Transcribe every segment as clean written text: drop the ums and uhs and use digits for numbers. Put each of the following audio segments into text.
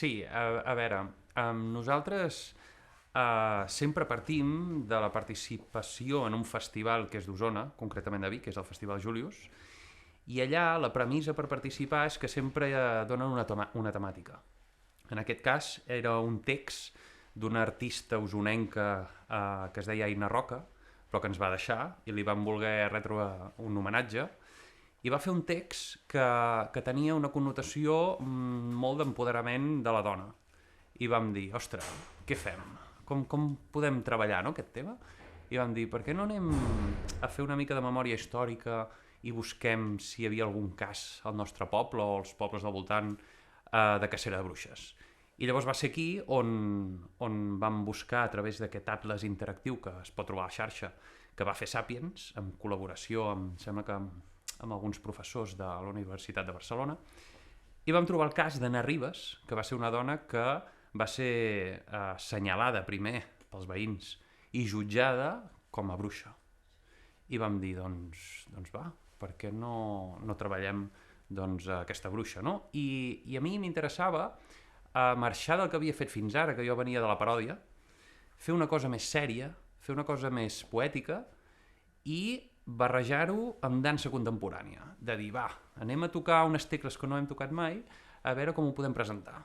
Sí, a veure, nosaltres sempre partim de la participació en un festival que és d'Osona, concretament de Vic, que és el Festival Julius, i allà la premissa per participar és que sempre donen una temàtica. En aquest cas era un text d'una artista osonenca que es deia Aina Roca, però que ens va deixar i li vam voler retre un homenatge, i va fer un text que tenia una connotació molt d'empoderament de la dona. I vam dir, ostres, què fem? Com podem treballar, no, aquest tema? I vam dir, per què no anem a fer una mica de memòria històrica i busquem si hi havia algun cas al nostre poble o als pobles del voltant de cacera de bruixes. I llavors va ser aquí on vam buscar a través d'aquest atles interactiu que es pot trobar a la xarxa, que va fer Sapiens, en col·laboració amb, sembla que amb alguns professors de la Universitat de Barcelona, i vam trobar el cas d'Anna Ribas, que va ser una dona que va ser assenyalada primer pels veïns i jutjada com a bruixa. I vam dir, doncs va, per què no treballem aquesta bruixa, no? I a mi m'interessava marxar del que havia fet fins ara, que jo venia de la paròdia, fer una cosa més sèria, fer una cosa més poètica i barrejar-ho amb dansa contemporània. De dir, va, anem a tocar unes tecles que no hem tocat mai, a veure com ho podem presentar.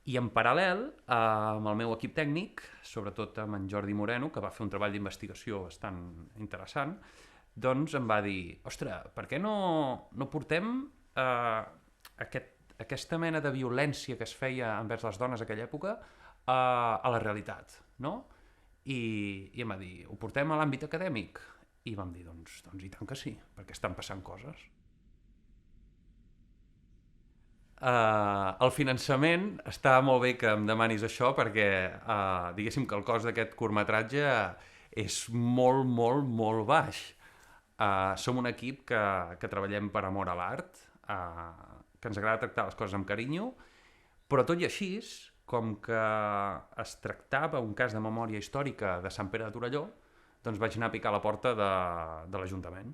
I en paral·lel, amb el meu equip tècnic, sobretot amb en Jordi Moreno, que va fer un treball d'investigació bastant interessant, doncs em va dir, ostres, per què no portem aquesta mena de violència que es feia envers les dones a aquella època a la realitat, no? I em va dir, ho portem a l'àmbit acadèmic? I vam dir, doncs i tant que sí, perquè estan passant coses. El finançament està molt bé que em demanis això perquè diguéssim que el cost d'aquest curtmetratge és molt, molt, molt baix. Som un equip que treballem per amor a l'art, que ens agrada tractar les coses amb carinyo, però tot i així, com que es tractava un cas de memòria històrica de Sant Pere de Torelló, doncs vaig anar a picar a la porta de l'Ajuntament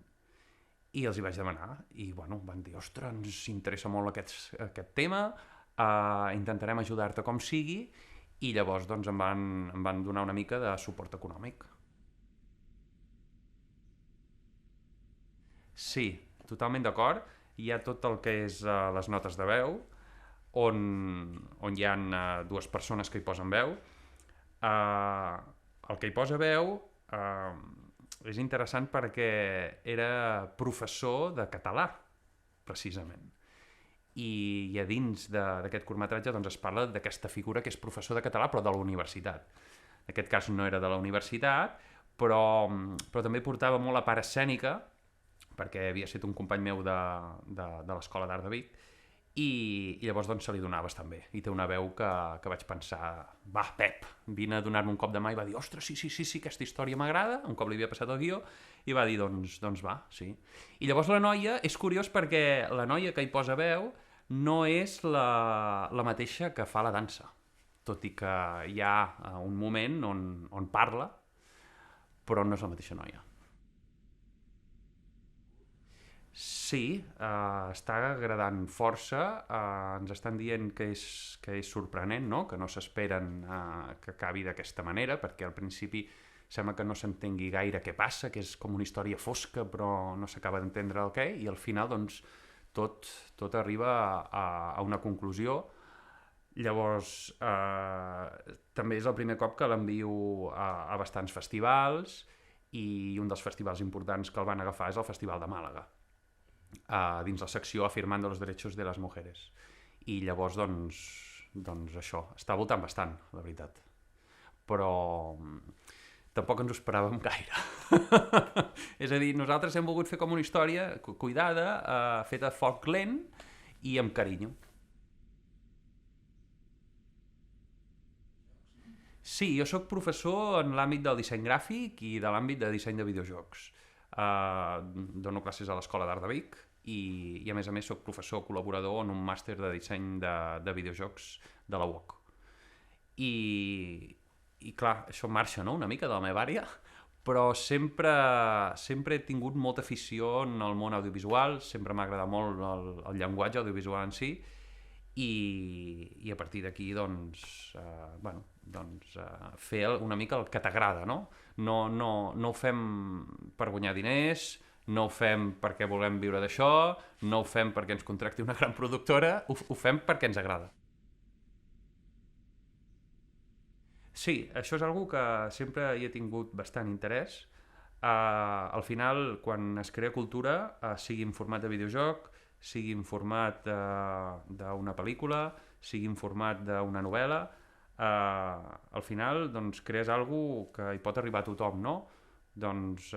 i els hi vaig demanar i bueno, van dir, ostres, ens interessa molt aquest tema, intentarem ajudar-te com sigui, i llavors doncs, em van donar una mica de suport econòmic. Sí, totalment d'acord. Hi ha tot el que és les notes de veu, on hi ha dues persones que hi posen veu. El que hi posa veu és interessant perquè era professor de català, precisament. I a dins d'aquest curtmetratge doncs, es parla d'aquesta figura que és professor de català però de la universitat. En aquest cas no era de la universitat, però també portava molt la part escènica, perquè havia estat un company meu de l'Escola d'Art de Vic, i llavors doncs, se li donava bastant bé. I té una veu que vaig pensar, va, Pep, vine a donar-me un cop de mà, i va dir, ostres, sí, aquesta història m'agrada, un cop li havia passat el guió, i va dir, doncs va, sí. I llavors la noia, és curiós perquè la noia que hi posa veu no és la mateixa que fa la dansa, tot i que hi ha un moment on parla, però no és la mateixa noia. Sí, està agradant força, ens estan dient que és sorprenent, no? Que no s'esperen que acabi d'aquesta manera, perquè al principi sembla que no s'entengui gaire què passa, que és com una història fosca però no s'acaba d'entendre el què, i al final doncs, tot arriba a una conclusió. Llavors, també és el primer cop que l'envio a bastants festivals, i un dels festivals importants que el van agafar és el Festival de Màlaga, dins la secció Afirmando los derechos de las mujeres. I llavors, doncs això, està voltant bastant, la veritat. Però tampoc ens ho esperàvem gaire. És a dir, nosaltres hem volgut fer com una història cuidada, feta a foc lent i amb carinyo. Sí, jo sóc professor en l'àmbit del disseny gràfic i de l'àmbit de disseny de videojocs. Dono classes a l'Escola d'Art de Vic i a més soc professor col·laborador en un màster de disseny de videojocs de la UOC. I clar, això marxa, no?, una mica de la meva àrea, però sempre he tingut molta afició en el món audiovisual, sempre m'ha agradat molt el llenguatge audiovisual en si, i a partir d'aquí fer una mica el que t'agrada, no? No ho fem per guanyar diners, no ho fem perquè volem viure d'això, no ho fem perquè ens contracti una gran productora, ho fem perquè ens agrada. Sí, això és algo que sempre hi he tingut bastant interès. Al final, quan es crea cultura, sigui en format de videojoc, sigui en format d'una pel·lícula, sigui en format d'una novel·la, al final doncs, crees algo que hi pot arribar a tothom, no? Doncs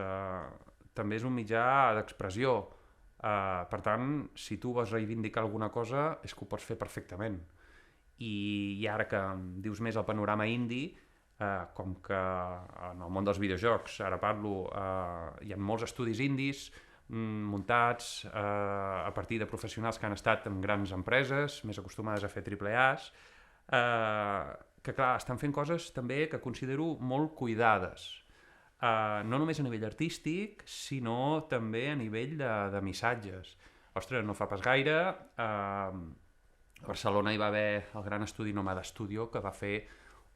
també és un mitjà d'expressió. Per tant, si tu vols reivindicar alguna cosa, és que ho pots fer perfectament. I ara que dius més el panorama indie, com que en el món dels videojocs, ara parlo, hi ha molts estudis indis muntats a partir de professionals que han estat en grans empreses, més acostumades a fer AAAs, que clar, estan fent coses també que considero molt cuidades. No només a nivell artístic, sinó també a nivell de missatges. Ostres, no fa pas gaire, a Barcelona hi va haver el gran estudi Nomada Studio, que va fer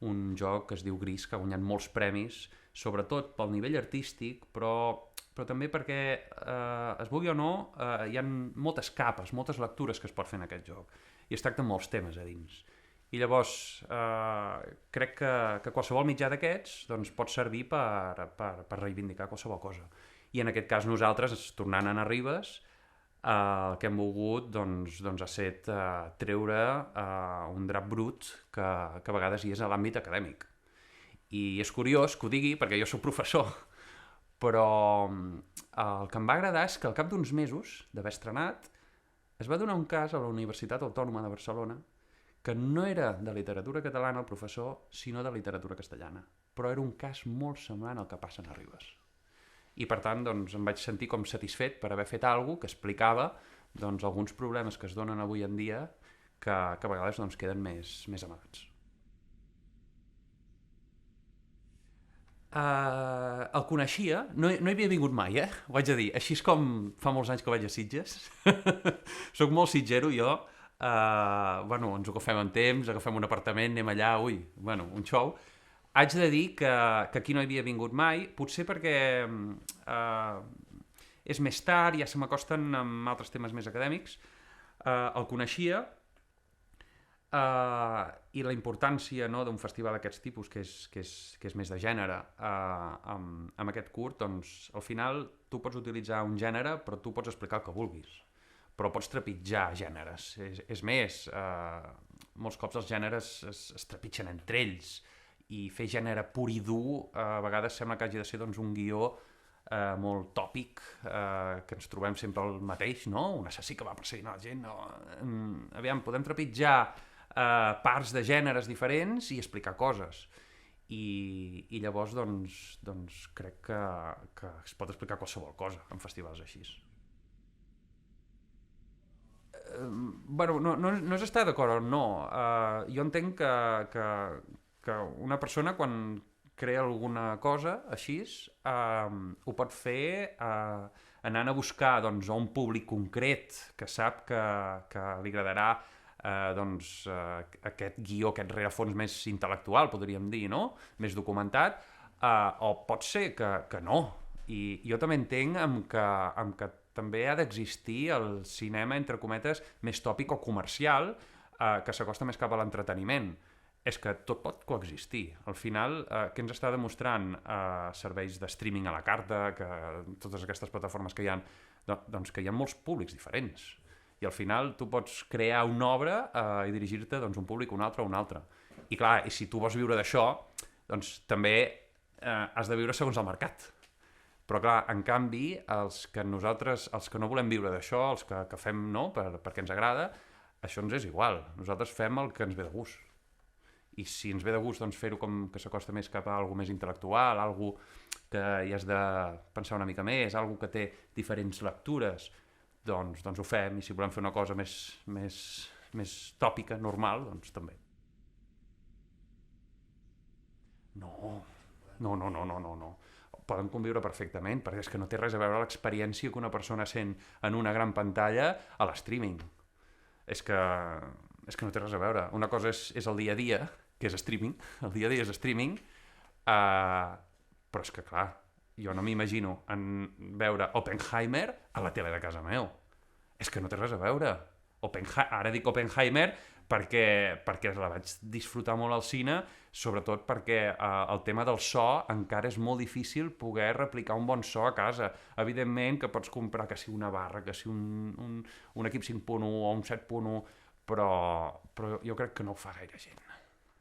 un joc que es diu Gris, que ha guanyat molts premis, sobretot pel nivell artístic, però també perquè, es vulgui o no, hi ha moltes capes, moltes lectures que es pot fer en aquest joc, i es tracten molts temes a dins. I llavors, crec que qualsevol mitjà d'aquests doncs, pot servir per reivindicar qualsevol cosa. I en aquest cas nosaltres, tornant a Anar Ribes, el que hem volgut doncs, ha set treure un drap brut que a vegades hi és a l'àmbit acadèmic. I és curiós que ho digui perquè jo soc professor, però el que em va agradar és que al cap d'uns mesos d'haver estrenat es va donar un cas a la Universitat Autònoma de Barcelona que no era de literatura catalana el professor, sinó de literatura castellana. Però era un cas molt semblant al que passa a Ribes. I per tant doncs, em vaig sentir com satisfet per haver fet alguna cosa que explicava doncs, alguns problemes que es donen avui en dia que a vegades doncs, queden més amagats. El coneixia, no hi havia vingut mai, ho haig de dir. Així és com fa molts anys que vaig a Sitges. Soc molt sitgero, jo. Ens ho agafem en temps, agafem un apartament, anem allà, un xou. Haig de dir que aquí no hi havia vingut mai, potser perquè és més tard, ja se m'acosten amb altres temes més acadèmics. El coneixia i la importància d'un festival d'aquests tipus, que és més de gènere, amb aquest curt, doncs al final tu pots utilitzar un gènere, però tu pots explicar el que vulguis. Però pots trepitjar gèneres. És més, molts cops els gèneres es trepitgen entre ells, i fer gènere pur i dur a vegades sembla que hagi de ser doncs, un guió molt tòpic, que ens trobem sempre el mateix, no? Un assassí que va perseguint la gent. No? Aviam, podem trepitjar parts de gèneres diferents i explicar coses. I llavors doncs, crec que es pot explicar qualsevol cosa en festivals així. No és estar d'acord o no. Jo entenc que una persona quan crea alguna cosa així ho pot fer anant a buscar doncs, un públic concret que sap que li agradarà aquest guió, aquest rerefons més intel·lectual, podríem dir, no? Més documentat, o pot ser que no. I jo també entenc que també ha d'existir el cinema, entre cometes, més tòpic o comercial, que s'acosta més cap a l'entreteniment. És que tot pot coexistir. Al final, què ens està demostrant serveis de streaming a la carta, que totes aquestes plataformes que hi ha, doncs que hi ha molts públics diferents. I al final tu pots crear una obra i dirigir-te doncs, un públic, un altre. I clar, i si tu vols viure d'això, doncs també has de viure segons el mercat. Però clar, en canvi, els que no volem viure d'això, els que fem perquè ens agrada, això ens és igual. Nosaltres fem el que ens ve de gust. I si ens ve de gust doncs, fer-ho com que s'acosta més cap a alguna més intel·lectual, alguna que hi has de pensar una mica més, alguna que té diferents lectures, doncs ho fem. I si volem fer una cosa més tòpica, normal, doncs també. No. Poden conviure perfectament, perquè és que no té res a veure l'experiència que una persona sent en una gran pantalla a l'streaming. És que és que no té res a veure. Una cosa és el dia a dia, que és streaming, el dia a dia és streaming, però és que, clar, jo no m'imagino en veure Oppenheimer a la tele de casa meu. És que no té res a veure. Ara dic Oppenheimer perquè la vaig disfrutar molt al cine, sobretot perquè el tema del so encara és molt difícil poder replicar un bon so a casa. Evidentment que pots comprar que si una barra, que si un equip 5.1 o un 7.1, però jo crec que no ho fa gaire gent,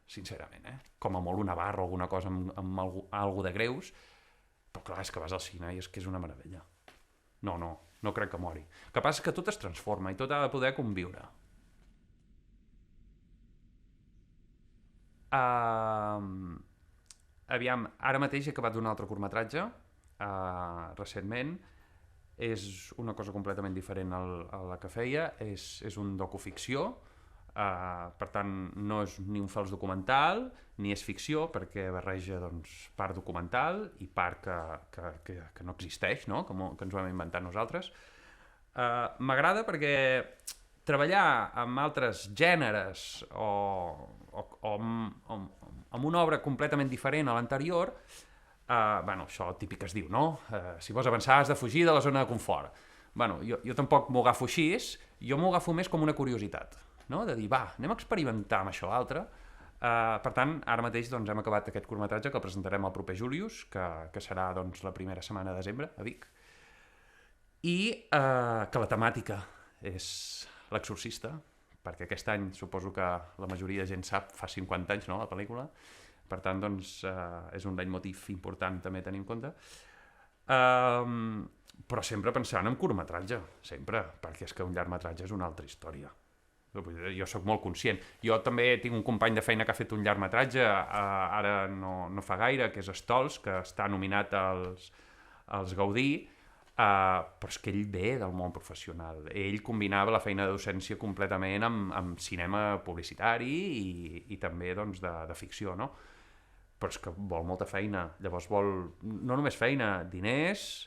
sincerament, com a molt una barra o alguna cosa amb algo de greus, però clar, és que vas al cine i és que és una meravella. No crec que mori. El que passa és que tot es transforma i tot ha de poder conviure. Aviam, ara mateix he acabat un altre curtmetratge, recentment. És una cosa completament diferent a la que feia, és un docuficció, per tant no és ni un fals documental ni és ficció, perquè barreja doncs, part documental i part que no existeix, no? Que ens ho hem inventat nosaltres. M'agrada perquè treballar amb altres gèneres o amb una obra completament diferent a l'anterior, això típic es diu, no? Si vols avançar has de fugir de la zona de confort. Jo tampoc m'ho agafo així, jo m'ho agafo més com una curiositat, no? De dir, anem a experimentar amb això altre. Per tant, ara mateix doncs, hem acabat aquest curtmetratge que el presentarem al proper Julius, que serà doncs, la primera setmana de desembre a Vic, i que la temàtica és l'exorcista, perquè aquest any suposo que la majoria de gent sap, fa 50 anys, no?, la pel·lícula. Per tant, doncs, és un leitmotiv important també tenir en compte. Però sempre pensant en curtmetratge, sempre, perquè és que un llargmetratge és una altra història. Jo sóc molt conscient. Jo també tinc un company de feina que ha fet un llargmetratge, ara no fa gaire, que és Stols, que està nominat als Gaudí, però és que ell ve del món professional. Ell combinava la feina de docència completament amb cinema publicitari i també doncs, de ficció, no? Però és que vol molta feina. Llavors vol no només feina, diners,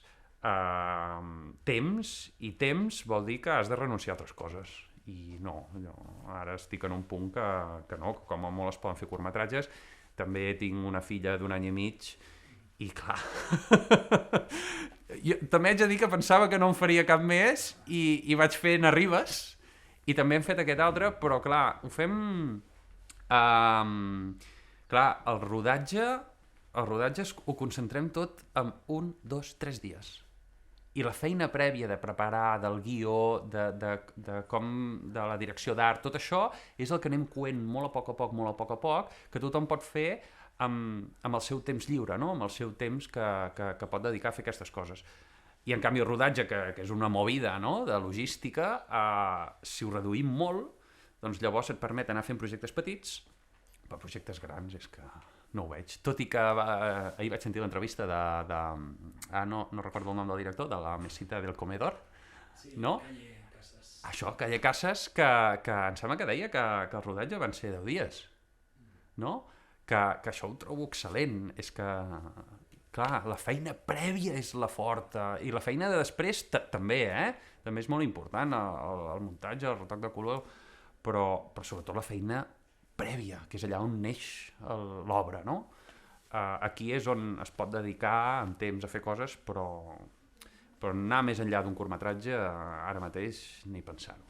temps, i temps vol dir que has de renunciar a altres coses. I no, ara estic en un punt que no, que com a molt es poden fer curtmetratges. També tinc una filla d'1 any i mig i clar, jo també haig de dir que pensava que no en faria cap més i vaig fent a Ribes i també hem fet aquest altre, però clar, ho fem... Clar, el rodatge ho concentrem tot en 1, 2, 3 dies. I la feina prèvia de preparar, del guió, de la direcció d'art, tot això és el que anem coent molt a poc a poc, que tothom pot fer amb el seu temps lliure, no? Amb el seu temps que pot dedicar a fer aquestes coses. I en canvi el rodatge, que és una movida, no?, de logística, si ho reduïm molt, doncs llavors et permet anar fent projectes petits, però projectes grans és que no ho veig. Tot i que ahir vaig sentir l'entrevista no recordo el nom del director, de la Mesita del Comedor, no? Calle Casas. Això, Calle Casas, que em sembla que deia que el rodatge van ser 10 dies, no? Que això ho trobo excel·lent. És que, clar, la feina prèvia és la forta, i la feina de després també, també és molt important, el muntatge, el retoc de color, però sobretot la feina prèvia, que és allà on neix l'obra, no? Aquí és on es pot dedicar en temps a fer coses, però anar més enllà d'un curtmetratge ara mateix ni pensar-ho.